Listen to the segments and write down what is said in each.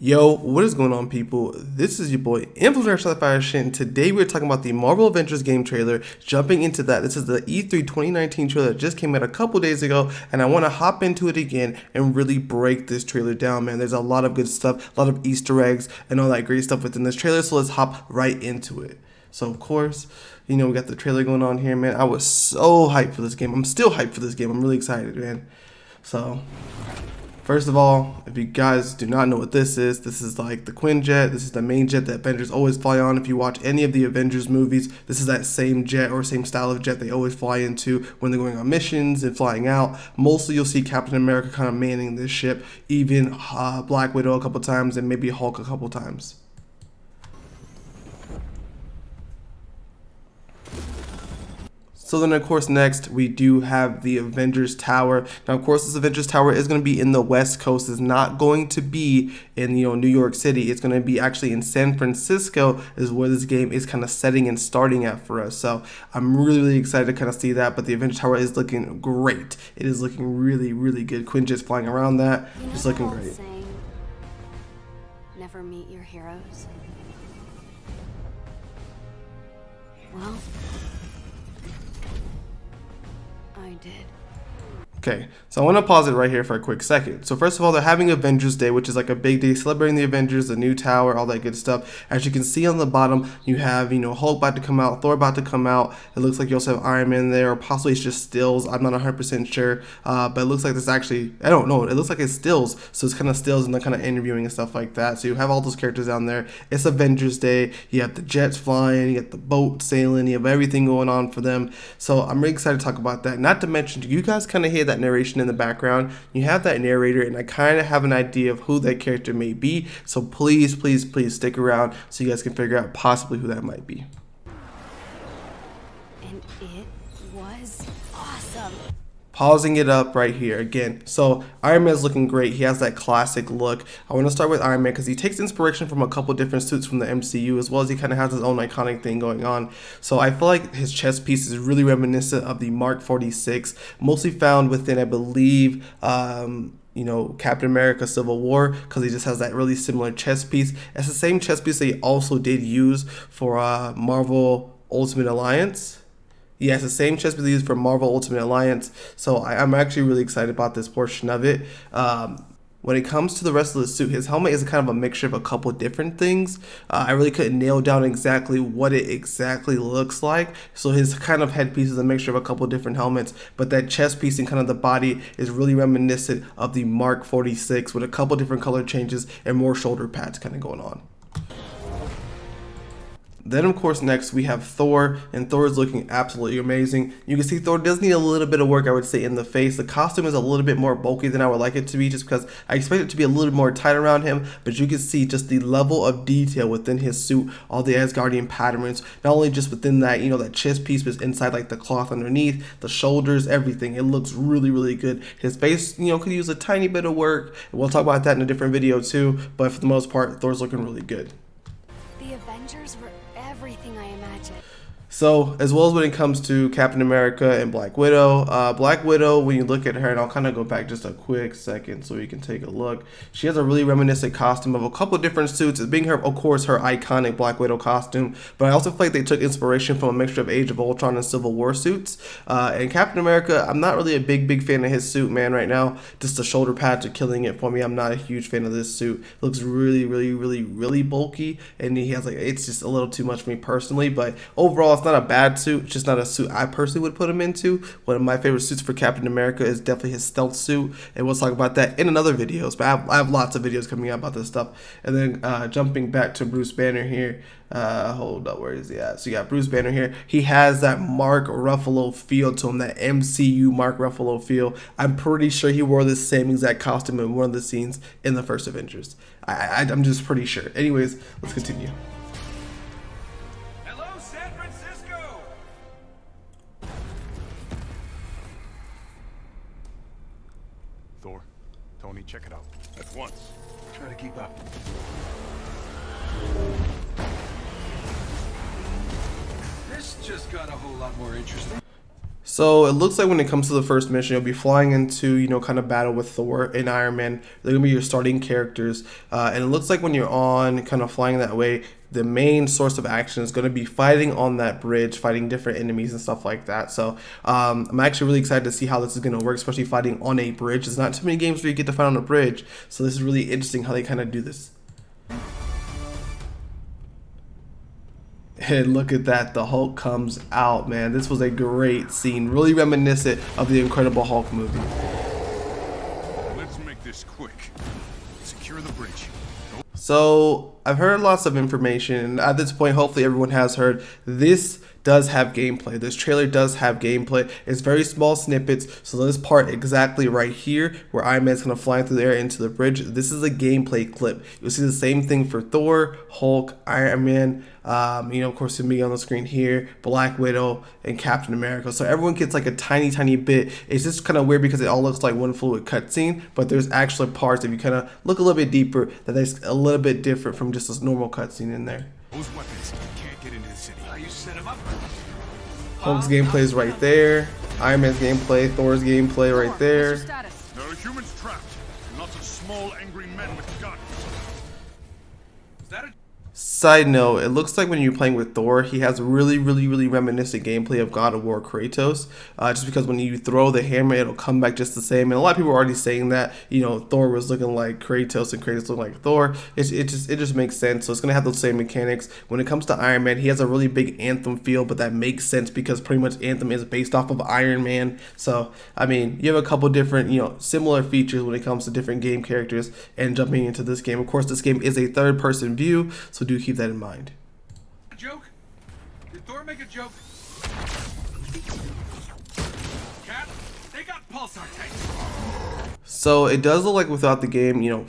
Yo, what is going on, people? This is your boy Influencer and today we're talking about the Marvel Avengers game trailer. Jumping into that, this is the E3 2019 trailer that just came out a couple days ago, and I want to hop into it again and really break this trailer down, man. There's a lot of good stuff, a lot of Easter eggs, and all that great stuff within this trailer, so let's hop right into it. So, of course, you know, we got the trailer going on here, man. I was so hyped for this game. I'm still hyped for this game. I'm really excited, man. So, first of all, if you guys do not know what this is like the Quinjet. This is the main jet that Avengers always fly on. If you watch any of the Avengers movies, this is that same jet or same style of jet they always fly into when they're going on missions and flying out. Mostly you'll see Captain America kind of manning this ship, even Black Widow a couple times, and maybe Hulk a couple times. So then, of course, next we do have the Avengers Tower. Now, of course, this Avengers Tower is going to be in the West Coast. It's not going to be in, New York City. It's going to be actually in San Francisco is where this game is kind of setting and starting at for us. So I'm really, really excited to kind of see that. But the Avengers Tower is looking great. It is looking really, really good. Quinjet's flying around that. It's looking great. Saying, never meet your heroes. Well, I did. Okay, so I want to pause it right here for a quick second. So first of all, they're having Avengers Day, which is like a big day celebrating the Avengers, the new tower, all that good stuff. As you can see on the bottom, you have, Hulk about to come out, Thor about to come out. It looks like you also have Iron Man there, or possibly it's just stills. I'm not 100% sure, but it looks like this actually, I don't know, it looks like it's stills. So it's kind of stills and they're kind of interviewing and stuff like that. So you have all those characters down there. It's Avengers Day. You have the jets flying, you got the boat sailing, you have everything going on for them. So I'm really excited to talk about that. Not to mention, you guys kind of hear that narration in the background. You have that narrator, and I kind of have an idea of who that character may be. So please, please, please stick around so you guys can figure out possibly who that might be. And it was awesome. Pausing it up right here again. So Iron Man is looking great. He has that classic look. I want to start with Iron Man because he takes inspiration from a couple different suits from the MCU, as well as he kind of has his own iconic thing going on. So I feel like his chest piece is really reminiscent of the Mark 46, mostly found within, I believe, Captain America Civil War, because he just has that really similar chest piece. It's the same chest piece they also did use for Marvel Ultimate Alliance. Yeah, it's the same chest piece used for Marvel Ultimate Alliance, so I'm actually really excited about this portion of it. When it comes to the rest of the suit, his helmet is kind of a mixture of a couple different things. I really couldn't nail down exactly what it exactly looks like, so his kind of headpiece is a mixture of a couple different helmets, but that chest piece and kind of the body is really reminiscent of the Mark 46 with a couple different color changes and more shoulder pads kind of going on. Then, of course, next we have Thor, and Thor is looking absolutely amazing. You can see Thor does need a little bit of work, I would say, in the face. The costume is a little bit more bulky than I would like it to be, just because I expect it to be a little bit more tight around him, but you can see just the level of detail within his suit, all the Asgardian patterns, not only just within that, that chest piece, but inside, like the cloth underneath, the shoulders, everything. It looks really, really good. His face, could use a tiny bit of work. We'll talk about that in a different video too, but for the most part, Thor's looking really good. The Avengers were everything I imagined. So, as well as when it comes to Captain America and Black Widow, when you look at her, and I'll kind of go back just a quick second so you can take a look. She has a really reminiscent costume of a couple of different suits, being her, of course, her iconic Black Widow costume, but I also feel like they took inspiration from a mixture of Age of Ultron and Civil War suits. And Captain America, I'm not really a big fan of his suit, man, right now. Just the shoulder pads are killing it for me. I'm not a huge fan of this suit. It looks really, really, really, really bulky, and he has it's just a little too much for me personally, but overall, it's not a bad suit. It's just not a suit I personally would put him into. One of my favorite suits for Captain America is definitely his stealth suit, and we'll talk about that in another videos, but I have lots of videos coming out about this stuff. And then jumping back to Bruce Banner here, hold up, where is he at? So you got Bruce Banner here. He has that Mark Ruffalo feel to him, that MCU Mark Ruffalo feel. I'm pretty sure he wore the same exact costume in one of the scenes in the first Avengers. I'm just pretty sure. Anyways, let's continue. Thor, Tony, check it out. At once. Try to keep up. This just got a whole lot more interesting. So it looks like when it comes to the first mission, you'll be flying into, kind of battle with Thor and Iron Man. They're going to be your starting characters. And it looks like when you're on kind of flying that way, the main source of action is going to be fighting on that bridge, fighting different enemies and stuff like that. So I'm actually really excited to see how this is going to work, especially fighting on a bridge. There's not too many games where you get to fight on a bridge. So this is really interesting how they kind of do this. And look at that, the Hulk comes out, man. This was a great scene, really reminiscent of the Incredible Hulk movie. Let's make this quick. Secure the bridge. So I've heard lots of information, and at this point, hopefully everyone has heard this does have gameplay. This trailer does have gameplay. It's very small snippets. So this part exactly right here, where Iron Man's gonna fly through the air into the bridge, this is a gameplay clip. You'll see the same thing for Thor, Hulk, Iron Man. Of course, me on the screen here, Black Widow, and Captain America. So everyone gets like a tiny bit. It's just kind of weird because it all looks like one fluid cutscene, but there's actually parts, if you kind of look a little bit deeper, that's a little bit different from just a normal cutscene in there. Those weapons can't get into the city. You set them up. Hulk's gameplay is right there. Iron Man's gameplay, Thor's gameplay right there. There are humans trapped. Lots of small, angry men with guns. Is that a... Side note, it looks like when you're playing with Thor, he has really reminiscent gameplay of God of War Kratos. Just because when you throw the hammer, it'll come back just the same. And a lot of people are already saying that, Thor was looking like Kratos and Kratos looked like Thor. It just makes sense. So it's gonna have those same mechanics. When it comes to Iron Man, he has a really big Anthem feel, but that makes sense because pretty much Anthem is based off of Iron Man. So I mean, you have a couple different, similar features when it comes to different game characters and jumping into this game. Of course, this game is a third-person view, so do keep that in mind. Joke? Did Thor make a joke? Cap, they got pulsar tanks. So it does look like without the game, it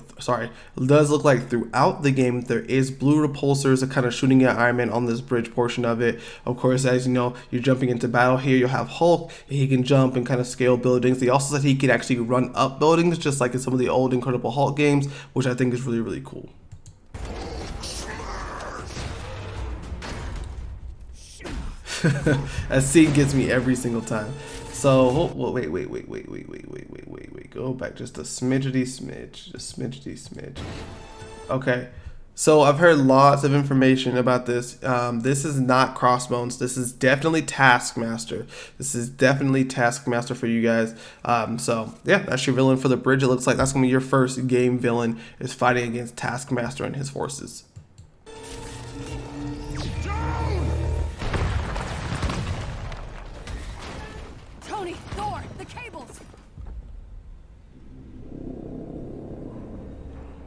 does look like throughout the game there is blue repulsors that kind of shooting at Iron Man on this bridge portion of it. Of course, as you know, you're jumping into battle here. You'll have Hulk, and he can jump and kind of scale buildings. They also said he can actually run up buildings, just like in some of the old Incredible Hulk games, which I think is really cool. That scene gets me every single time. So wait. Go back just a smidgety smidge. Okay. So I've heard lots of information about this. This is not Crossbones. This is definitely Taskmaster. For you guys. So yeah, that's your villain for the bridge. It looks like that's gonna be your first game villain, is fighting against Taskmaster and his forces. Thor, the cables!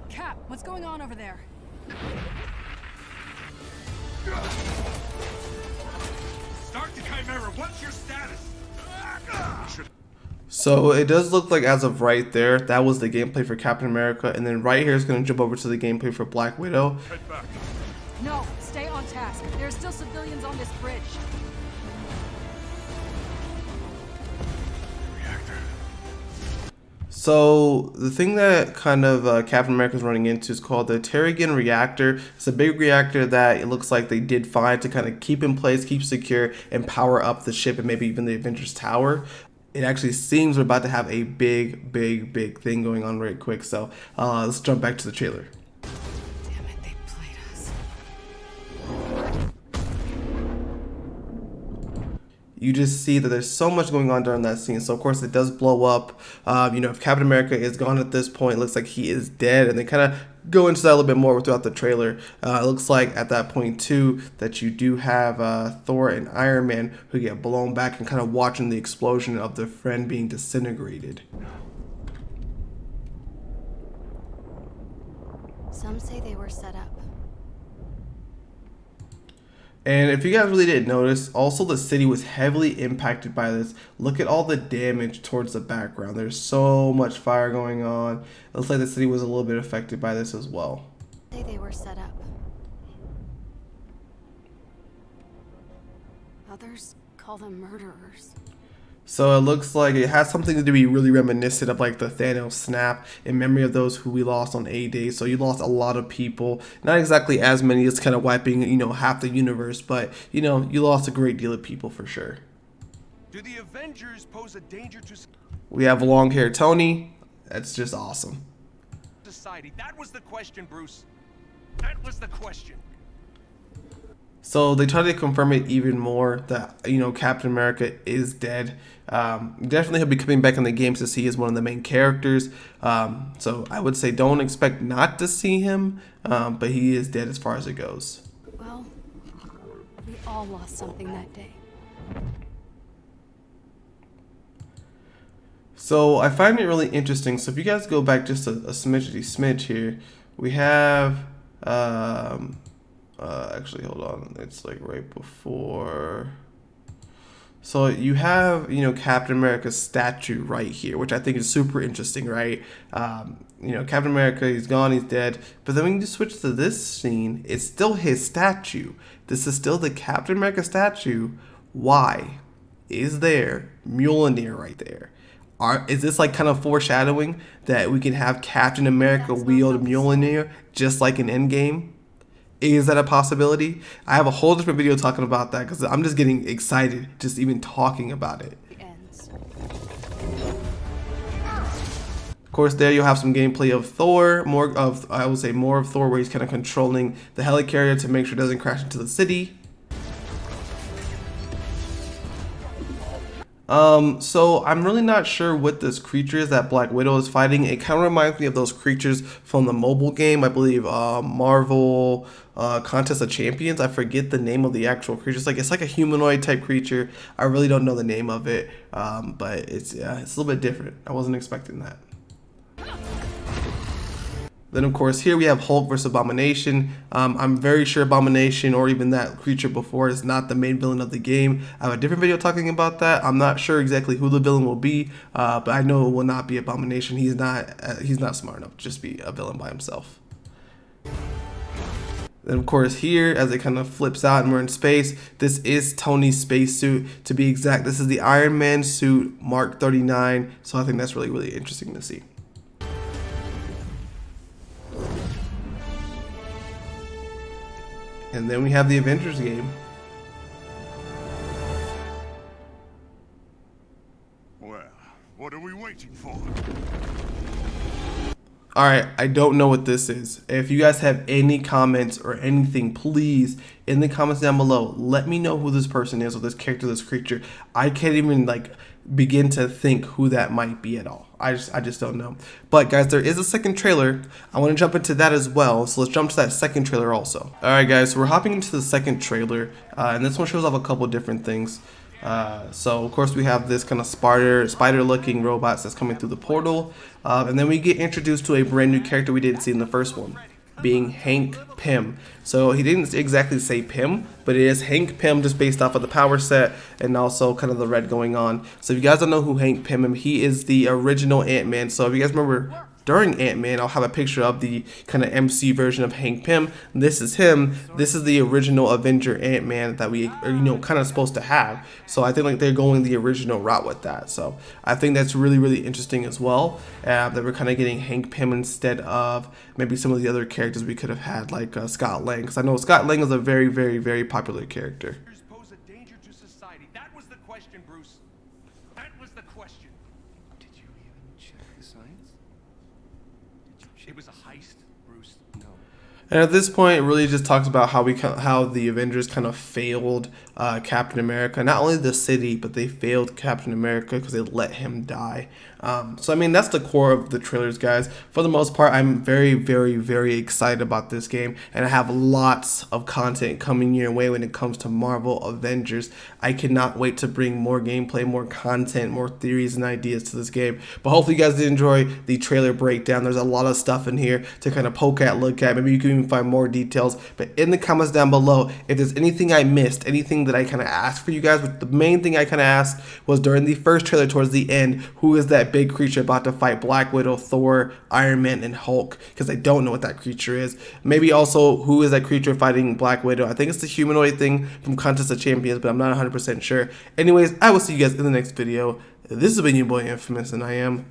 Cap, what's going on over there? Start the Chimera. What's your status? So it does look like as of right there, that was the gameplay for Captain America, and then right here is going to jump over to the gameplay for Black Widow. Head back. No, stay on task. There are still civilians on this bridge. So the thing that kind of Captain America is running into is called the Terrigen reactor. It's a big reactor that it looks like they did find to kind of keep in place, keep secure, and power up the ship and maybe even the Avengers Tower. It actually seems we're about to have a big thing going on right quick. So let's jump back to the trailer. Damn it, they played us. You just see that there's so much going on during that scene. So of course it does blow up. If Captain America is gone at this point, it looks like he is dead, and they kind of go into that a little bit more throughout the trailer. It looks like at that point too that you do have Thor and Iron Man who get blown back and kind of watching the explosion of their friend being disintegrated. Some say they were set up. And if you guys really didn't notice, also the city was heavily impacted by this. Look at all the damage towards the background. There's so much fire going on. It looks like the city was a little bit affected by this as well. They were set up. Others call them murderers. So it looks like it has something to be really reminiscent of like the Thanos snap in memory of those who we lost on A-Day. So you lost a lot of people, not exactly as many as kind of wiping, half the universe, but you lost a great deal of people for sure. Do the Avengers pose a danger to We have long hair Tony. That's just awesome. society? That was the question, Bruce. That was the question. So they try to confirm it even more that, you know, Captain America is dead. Definitely he'll be coming back in the game to see as one of the main characters. So I would say don't expect not to see him, but he is dead as far as it goes. Well, we all lost something that day. So I find it really interesting. So if you guys go back just a smidge here, we have actually hold on, it's like right before. So you have, you know, Captain America's statue right here, which I think is super interesting, right? You know, Captain America, he's gone, he's dead. But then when you switch to this scene, it's still his statue. This is still the Captain America statue. Why is there Mjolnir right there? Is this like kind of foreshadowing that we can have Captain America wield Mjolnir just like in Endgame? Is that a possibility? I have a whole different video talking about that because I'm just getting excited just even talking about it. Ends. Of course, there you'll have some gameplay of Thor, I would say more of Thor, where he's kind of controlling the helicarrier to make sure it doesn't crash into the city. So I'm really not sure what this creature is that Black Widow is fighting. It kind of reminds me of those creatures from the mobile game, I believe, Marvel Contest of Champions. I forget the name of the actual creature. It's like a humanoid type creature. I really don't know the name of it, but it's a little bit different. I wasn't expecting that. Then, of course, here we have Hulk versus Abomination. I'm very sure Abomination, or even that creature before, is not the main villain of the game. I have a different video talking about that. I'm not sure exactly who the villain will be, but I know it will not be Abomination. He's not smart enough to just be a villain by himself. Then, of course, here, as it kind of flips out and we're in space, this is Tony's spacesuit. To be exact, this is the Iron Man suit Mark 39. So I think that's really, really interesting to see. And then we have the Avengers game. Well, what are we waiting for? Alright, I don't know what this is. If you guys have any comments or anything, please, in the comments down below, let me know who this person is, or this character, this creature. I can't even begin to think who that might be at all. I just don't know. But guys, there is a second trailer. I want to jump into that as well. So let's jump to that second trailer also. Alright guys, so we're hopping into the second trailer. And this one shows off a couple different things. So of course we have this kind of spider looking robots that's coming through the portal. And then we get introduced to a brand new character we didn't see in the first one, being Hank Pym. So he didn't exactly say Pym, but it is Hank Pym, just based off of the power set and also kind of the red going on. So if you guys don't know who Hank Pym is, he is the original Ant-Man. So if you guys remember, during Ant-Man, I'll have a picture of the kind of MC version of Hank Pym. This is him. This is the original Avenger Ant-Man that we are, kind of supposed to have. So I think they're going the original route with that. So I think that's really, really interesting as well. That we're kind of getting Hank Pym instead of maybe some of the other characters we could have had, like Scott Lang. Because I know Scott Lang is a very, very, very popular character. Pose a danger to society. That was the question, Bruce. That was the question. Did you even check the science? It was a heist, Bruce. No. And at this point, it really just talks about how the Avengers kind of failed Captain America. Not only the city, but they failed Captain America because they let him die. So I mean, that's the core of the trailers, guys. For the most part, I'm very, very, very excited about this game, and I have lots of content coming your way when it comes to Marvel Avengers. I cannot wait to bring more gameplay, more content, more theories and ideas to this game. But hopefully you guys did enjoy the trailer breakdown. There's a lot of stuff in here to kind of poke at, look at. Maybe you can even find more details. But in the comments down below, if there's anything I missed, anything that I kind of asked for you guys, the main thing I kind of asked was during the first trailer towards the end, who is that big creature about to fight Black Widow, Thor, Iron Man, and Hulk? Because I don't know what that creature is. Maybe also, who is that creature fighting Black Widow? I think it's the humanoid thing from Contest of Champions, but I'm not 100% sure. Anyways, I will see you guys in the next video. This has been your boy Infamous, and I am